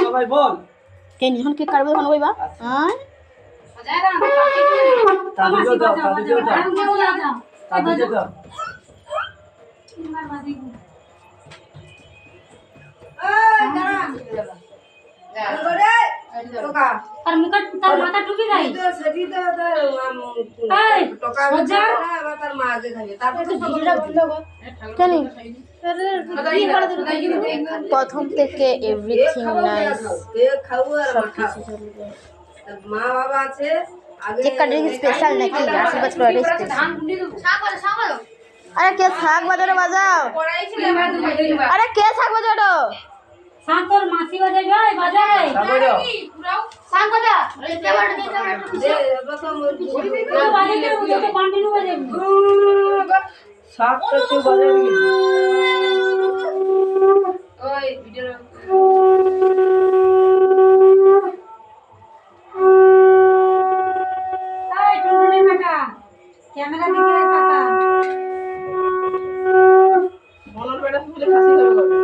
সবাই বল কে যখন কেক কাটবে তখন কইবা হ্যাঁ তাদেরকেও দাও তাদেরকেও দাও তাদেরকেও দাও তার মুখে তার মাথা টুপি নাই সেটি তো টাকা তার মা আগে খাবে তারপর কেন প্রথম থেকে এভরিথিং নাইস খাবো আর মা বাবা আছে কেক কাটিং স্পেশাল নাকি আশীর্বাদ করে স্পেশাল আরে কে শাক বাজারে বাজাও আরে কে শাক বাজাও শাক তোর মাসি বাজাবে ওই বাজায় শাক বাজা তো বাজাবে ও তো কন্টিনিউ বাজাবে শাক তো তুই বাজাবি ওই ভিডিও এই টুনটুনি কাকা ক্যামেরা দিকে তাকা মনর বেটা শুলে খাসি খাবে কবে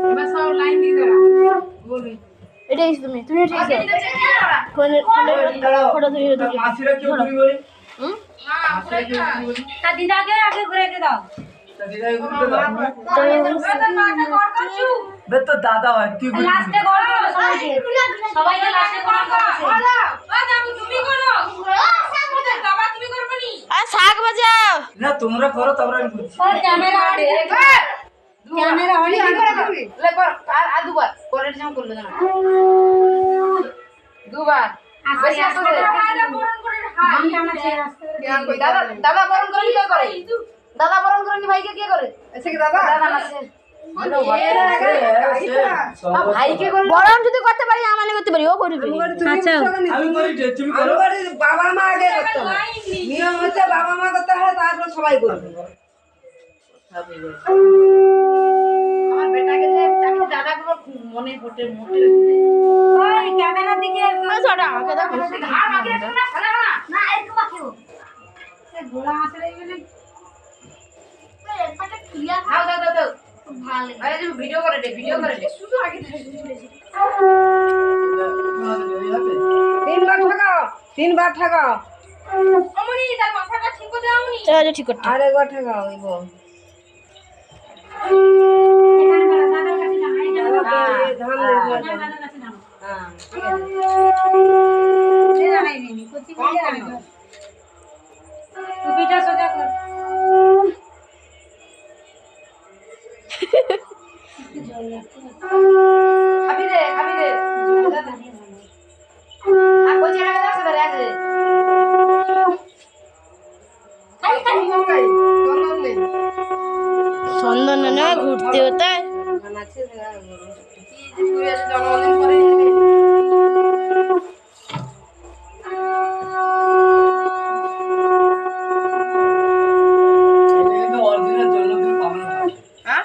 এবার সব লাইন দিয়ে দাও বলি এটাই তুমি ঠিক আছে ফোনে ফটো তুমি মাসিরা কেউ তুমি বলি মাসিরা কেউ তুমি বলি তা দিদাকে আগে ঘুরে দাও দিদাই করতে দাও বে তো দাদা হয় তুই বলি লাস্টে করো সবাইকে লাস্টে করো তুমি করো বাবা তুমি করবে নি আর শাক বাজাও না তোমরা করো তারপর আমি করছি ওই ক্যামেরা অন ক্যামেরা অন লে কর আর দুবার পরের জাম করলে না দুবার বেশি আসছে দাদা দাদা বরণ করে কি করে দাদা বরণ করে কি ভাইকে কি করে এসে কি দাদা দাদা আছে ভাইকে করে বরং যদি করতে পারি আমানে করতে পারি ও করবে আচ্ছা আমি করি যে তুমি করো বাবা মা আগে করতে হয় নিয়ম হচ্ছে বাবা মা করতে হয় তারপর সবাই করবে আমার বেটাকে যে চাকরি দাদা গুলো মনে পড়ে মোটে ওই ক্যামেরার দিকে ছোটা আমাকে দাও আর বাকি রাখো না খানা না না একটু বাকি সে গোলা মাছের এইখানে এটা ক্লিয়ার দাও দাও দাও দাও ভালো আরে তুমি ভিডিও করে দে শুধু আগে তিনবার ঠাকাও অমনি তার মাথাটা ঠিক করে দাওনি চলো ঠিক করতে আরেকবার ঠাকাও ইবো এখানে দাদার কাছে না এই ধান দাদার কাছে না হ্যাঁ এই জানাই নি কোচি করে রাখো টুপিটা সোজা কর খাবি দে আর কোচি রাখা দাও সেটা রাখে খালি খালি চন্দন নেই সন্ধ্যা না ঘুরতে হতে আছে কি ঘুরে আসে জন্মদিন করে অরিজিনাল জন্মদিন পালন হয় হ্যাঁ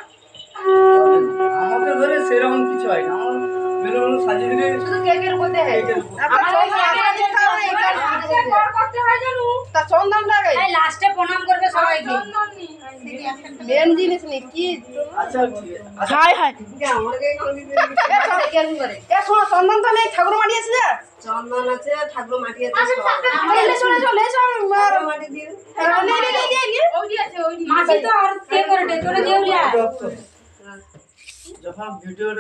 আমাদের ঘরে সেরকম কিছু হয় না আমার বেরোনো সাজিয়ে দিলে শুধু কেকের মধ্যে হয় কেকের উপর। আমার ওই ক্যামেরা যেটা হয় এটা করতে হয় জানো তা চন্দন লাগে এই লাস্টে প্রণাম করবে সবাইকে মেন জিনিস নেই কি আচ্ছা ঠিক আছে হাই হাই শোনো চন্দন তো নেই ঠাকুর মাটি আছে না চন্দন আছে ঠাকুর মাটি আছে মাটি দিয়ে মাসি তো আর কে করে ডেকোরে দেউলিয়া যখন ভিডিওটা